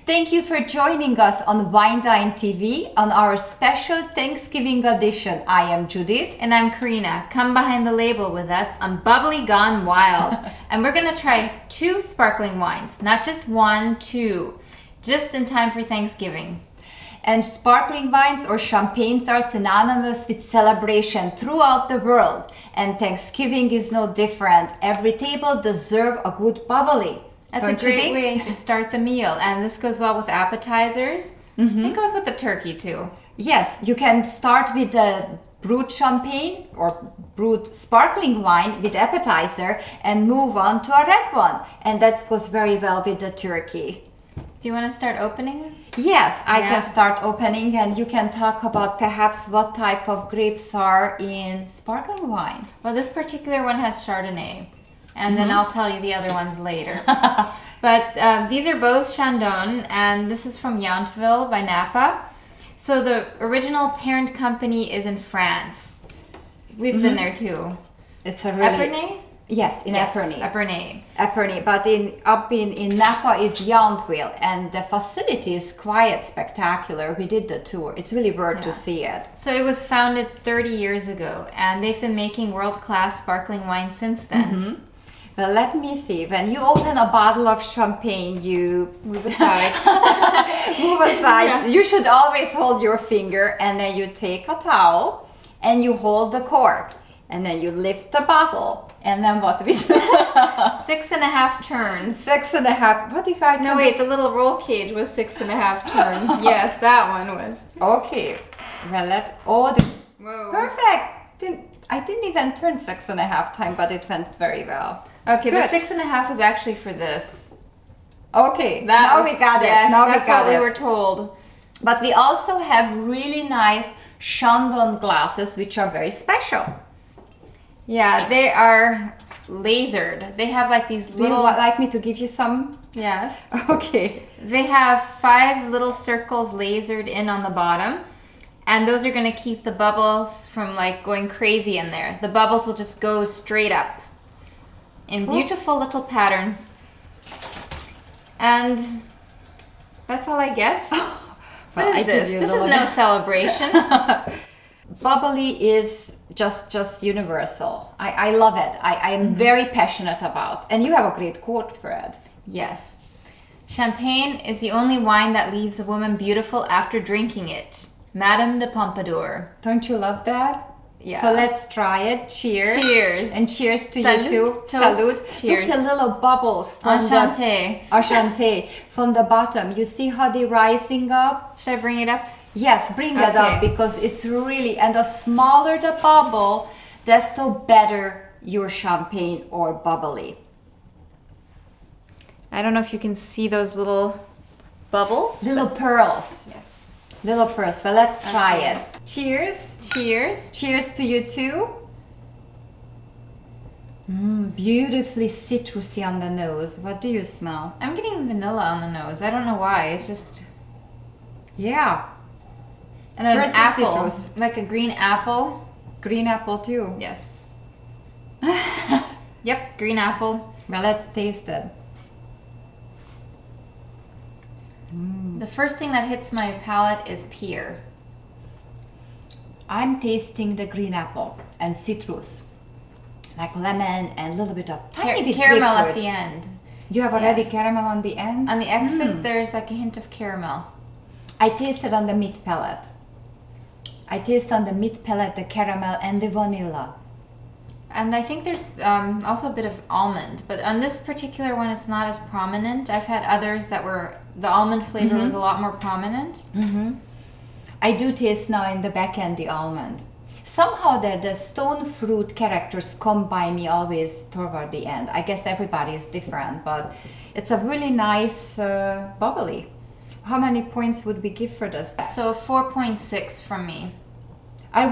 Thank you for joining us on Wine Dine TV on our special Thanksgiving edition. I am Judith. And I'm Karina. Come behind the label with us on Bubbly Gone Wild. And we're going to try 2 sparkling wines, not just 1, 2, just in time for Thanksgiving. And sparkling wines or champagnes are synonymous with celebration throughout the world. And Thanksgiving is no different. Every table deserves a good bubbly. That's a great way to start the meal. And this goes well with appetizers. It goes with the turkey too. Yes, you can start with the Brut champagne or Brut sparkling wine with appetizer and move on to a red one. And that goes very well with the turkey. Do you want to start opening? Yes, I can start opening, and you can talk about perhaps what type of grapes are in sparkling wine. Well, this particular one has Chardonnay. And then I'll tell you the other ones later. But these are both Chandon, and this is from Yountville by Napa. So the original parent company is in France. We've been there too. It's a really... Epernay? Yes, in Epernay. Epernay. But in Napa is Yountville, and the facility is quite spectacular. We did the tour. It's really worth to see it. So it was founded 30 years ago, and they've been making world-class sparkling wine since then. Well, let me see. When you open a bottle of champagne, you move aside. Move aside. You should always hold your finger, and then you take a towel and you hold the cork, and then you lift the bottle, and then what we do? 6.5 turns. 6.5. What if I? No, wait. The little roll cage was 6.5 turns. Yes, that one was. Okay. Well, Whoa. Perfect. I didn't even turn 6.5 times, but it went very well. Okay, good. The 6.5 is actually for this. Okay, now we got it. Now that's what we were told. But we also have really nice Chandon glasses, which are very special. Yeah, they are lasered. They have like these little... Would you like me to give you some? Yes. Okay. They have 5 little circles lasered in on the bottom. And those are going to keep the bubbles from like going crazy in there. The bubbles will just go straight up in beautiful little patterns. And that's all I get. What is this? This is no celebration. Bubbly is just universal. I love it. I am very passionate about. And you have a great quote for it. Yes. Champagne is the only wine that leaves a woman beautiful after drinking it. Madame de Pompadour. Don't you love that? Yeah. So let's try it. Cheers. Cheers. And cheers to Salud. you too. Toast. Salud. Cheers. Look, the little bubbles from Enchanté. From the bottom. You see how they're rising up? Should I bring it up? Yes, bring that up, because it's really, and the smaller the bubble, desto better your champagne or bubbly. I don't know if you can see those little bubbles. Little pearls. Yes. Little pearls. Well, let's try it. Cheers. Cheers. Cheers to you too. Beautifully citrusy on the nose. What do you smell? I'm getting vanilla on the nose. I don't know why. It's just... Yeah. And an Versus apple. citrus. Like a green apple. Green apple too. Yes. Yep, green apple. Well, let's taste it. The first thing that hits my palate is pear. I'm tasting the green apple and citrus, like lemon and a little bit of tiny bit caramel grapefruit. at the end. You have already caramel on the end? On the exit, there's like a hint of caramel. I tasted on the mid palate. I taste on the mid palate the caramel and the vanilla. And I think there's also a bit of almond, but on this particular one, it's not as prominent. I've had others that were, the almond flavor was a lot more prominent. I do taste now in the back end the almond. Somehow the stone fruit characters come by me always toward the end. I guess everybody is different, but it's a really nice bubbly. How many points would we give for this? So 4.6 from me. I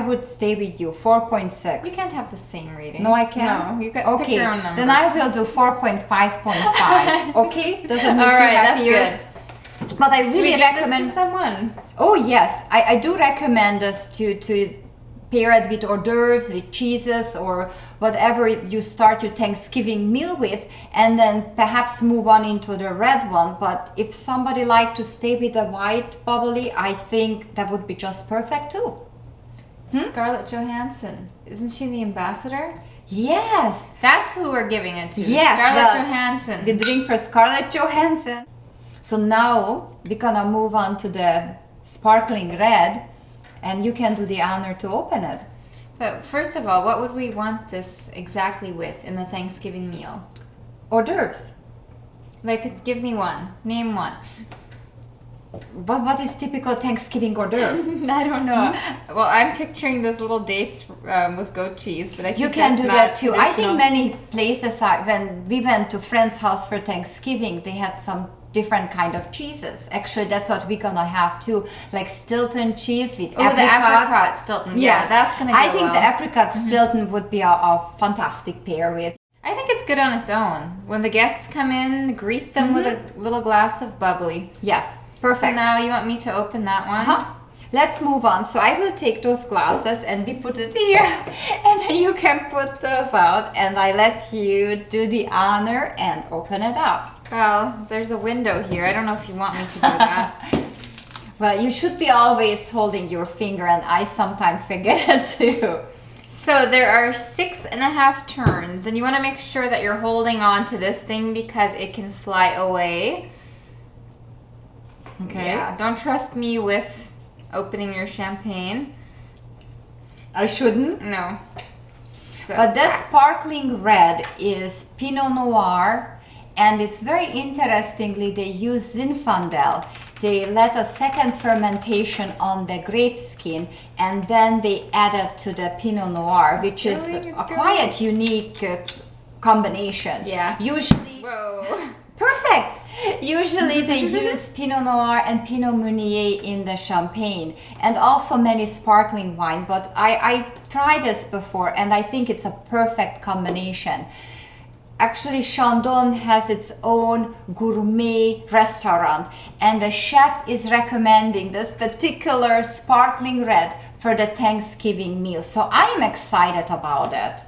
would stay with you. 4.6. You can't have the same rating. No, I can't. No, you got pick your own number. Then I will do 4.5.5. Okay? Does it make All you right, happier? that's good. But I Should we really give recommend this to someone. Oh yes, I do recommend this to pair it with hors d'oeuvres, with cheeses, or whatever you start your Thanksgiving meal with, and then perhaps move on into the red one. But if somebody like to stay with the white bubbly, I think that would be just perfect too. Scarlett Johansson. Isn't she the ambassador? Yes. That's who we're giving it to. Yes, Scarlett Johansson. We drink for Scarlett Johansson. So now we're gonna move on to the sparkling red, and you can do the honor to open it. But first of all, what would we want this exactly with in the Thanksgiving meal? Hors d'oeuvres. Like, give me one. Name one. But what is typical Thanksgiving hors d'oeuvre? I don't know. Well, I'm picturing those little dates with goat cheese, but I think You can that's do not that too. I think traditional. many places, when we went to friend's house for Thanksgiving, they had some different kind of cheeses. Actually, that's what we're gonna have too, like Stilton cheese with Oh, the apricot Stilton. Yeah, Yes, that's gonna go I think the well. apricot Stilton would be a fantastic pair with. I think it's good on its own. When the guests come in, greet them with a little glass of bubbly. Yes, So perfect. now you want me to open that one? Uh-huh. Let's move on. So I will take those glasses and we put it here, and then you can put those out, and I let you do the honor and open it up. Well, there's a window here. I don't know if you want me to do that. Well, you should be always holding your finger, and I sometimes forget it too. So there are 6.5 turns, and you want to make sure that you're holding on to this thing because it can fly away. Okay. Yeah, don't trust me with opening your champagne. I shouldn't. No. So, But this sparkling red is Pinot Noir, and it's very interestingly, they use Zinfandel. They let a second fermentation on the grape skin, and then they add it to the Pinot Noir, which is going, it's a quite unique combination. Yeah. Usually, Whoa. perfect. Usually they use Pinot Noir and Pinot Meunier in the champagne, and also many sparkling wine, but I tried this before and I think it's a perfect combination. Actually, Chandon has its own gourmet restaurant, and the chef is recommending this particular sparkling red for the Thanksgiving meal. So I'm excited about it.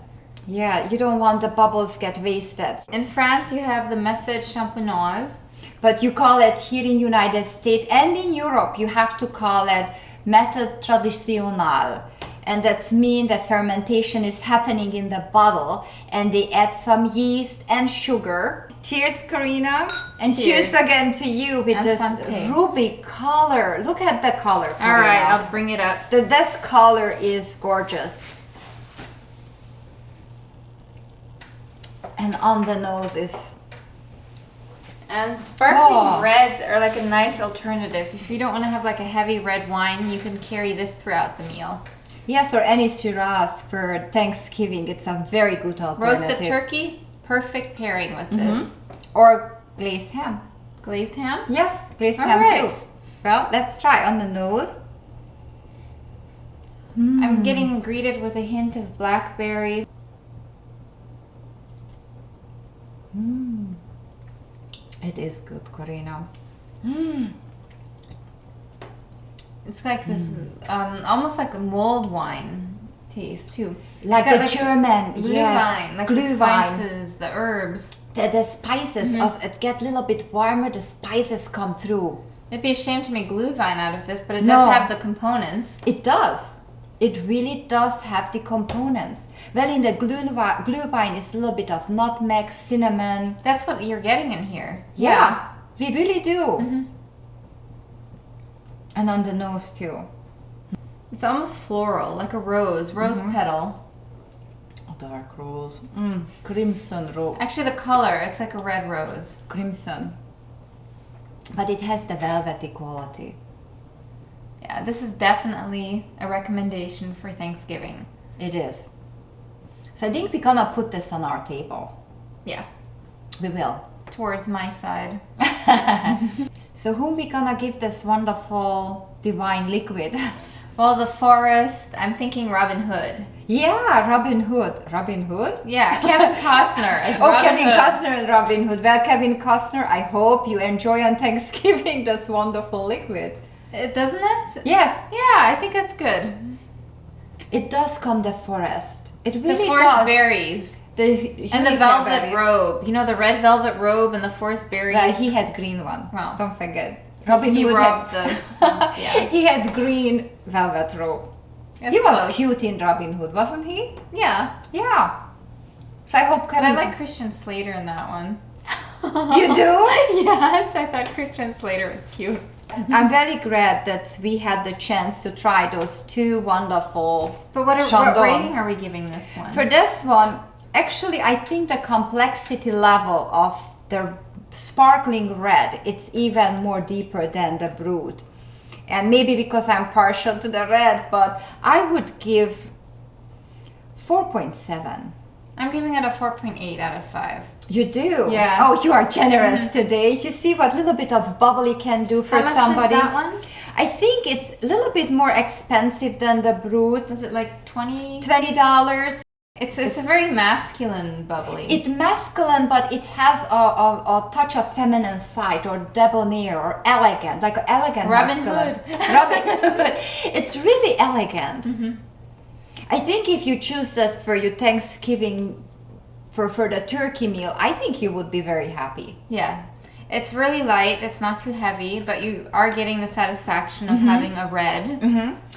Yeah, you don't want the bubbles get wasted. In France, you have the méthode champenoise. But you call it here in United States and in Europe, you have to call it méthode traditionnelle. And that's mean the fermentation is happening in the bottle, and they add some yeast and sugar. Cheers, Karina. And cheers again to you with And this santé. ruby color. Look at the color, Karina. All right, I'll bring it up. This color is gorgeous. And on the nose is... And sparkling Oh. reds are like a nice alternative. If you don't want to have like a heavy red wine, you can carry this throughout the meal. Yes, or any Shiraz for Thanksgiving. It's a very good alternative. Roasted turkey, perfect pairing with this. Or glazed ham. Glazed ham? Yes, glazed All ham right. too. Well, let's try on the nose. I'm getting greeted with a hint of blackberry. It is good, Corina. It's like this, almost like a mulled wine taste too. Like It's got the German, glühwein, yes. like the Glühwein. spices, the herbs. The spices, as it get a little bit warmer, the spices come through. It'd be a shame to make glühwein out of this, but it No. does have the components. It does. It really does have the components. Well, in the glühwein is a little bit of nutmeg, cinnamon. That's what you're getting in here. Yeah, we really do. And on the nose too. It's almost floral, like a rose petal. A dark rose. Crimson rose. Actually, the color, it's like a red rose. Crimson. But it has the velvety quality. Yeah, this is definitely a recommendation for Thanksgiving. It is. So I think we're gonna put this on our table. Yeah, We will. towards my side. So whom we gonna give this wonderful divine liquid? Well, the forest, I'm thinking Robin Hood. Yeah, Robin Hood. Robin Hood? Yeah, Kevin Costner as Oh, Robin Kevin Hood. Costner and Robin Hood. Well, Kevin Costner, I hope you enjoy on Thanksgiving this wonderful liquid. Doesn't it? Yes. Yeah, I think that's good. It does come the forest. It The really forest does. berries. The And the velvet robe. You know, the red velvet robe and the forest berries. Well, he had green one. Wow. Don't forget. Robin He Hood robbed had, the... Yeah. he had green velvet robe. It's He was close. cute in Robin Hood, wasn't he? Yeah. Yeah. So I hope But Kevin. I like Christian Slater in that one. You do? Yes, I thought Christian Slater was cute. I'm very glad that we had the chance to try those two wonderful. But what Chandon. rating are we giving this one? For this one, actually, I think the complexity level of the sparkling red, it's even more deeper than the Brut. And maybe because I'm partial to the red, but I would give 4.7. I'm giving it a 4.8 out of 5. You do? Yes. Oh, you are generous today. You see what little bit of bubbly can do for How much somebody. is that one? I think it's a little bit more expensive than the Brut. Was it like 20? $20. It's a very masculine bubbly. It's masculine, but it has a touch of feminine side or debonair or elegant, like elegant Robin masculine. Hood. Robin Hood. It's really elegant. Mm-hmm. I think if you choose that for your Thanksgiving, for the turkey meal, I think you would be very happy. Yeah. It's really light, it's not too heavy, but you are getting the satisfaction of having a red.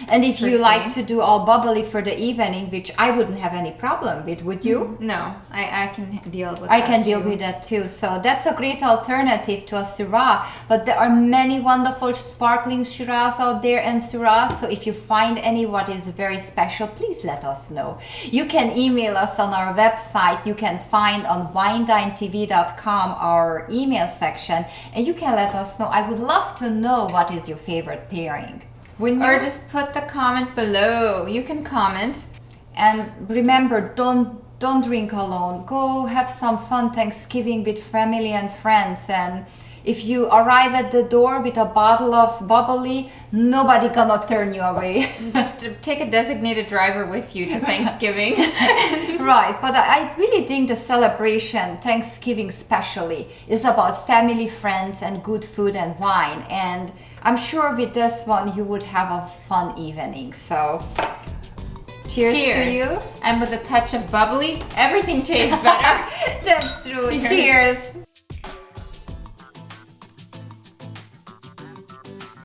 And if you First like thing. to do all bubbly for the evening, which I wouldn't have any problem with, would you? No, I can deal with I that can deal too. with that too. So that's a great alternative to a Syrah. But there are many wonderful sparkling Shiraz out there and Syrahs. So if you find any what is very special, please let us know. You can email us on our website. You can find on winedinetv.com our email section, and you can let us know. I would love to know what is your favorite pairing. Wouldn't Or you? just put the comment below. You can comment. And remember, don't drink alone. Go have some fun Thanksgiving with family and friends. And if you arrive at the door with a bottle of bubbly, nobody gonna turn you away. Just take a designated driver with you to Thanksgiving. Right, but I really think the celebration, Thanksgiving especially, is about family, friends, and good food and wine. And I'm sure with this one you would have a fun evening. So cheers to you. And with a touch of bubbly, everything tastes better. That's true. Cheers. Cheers.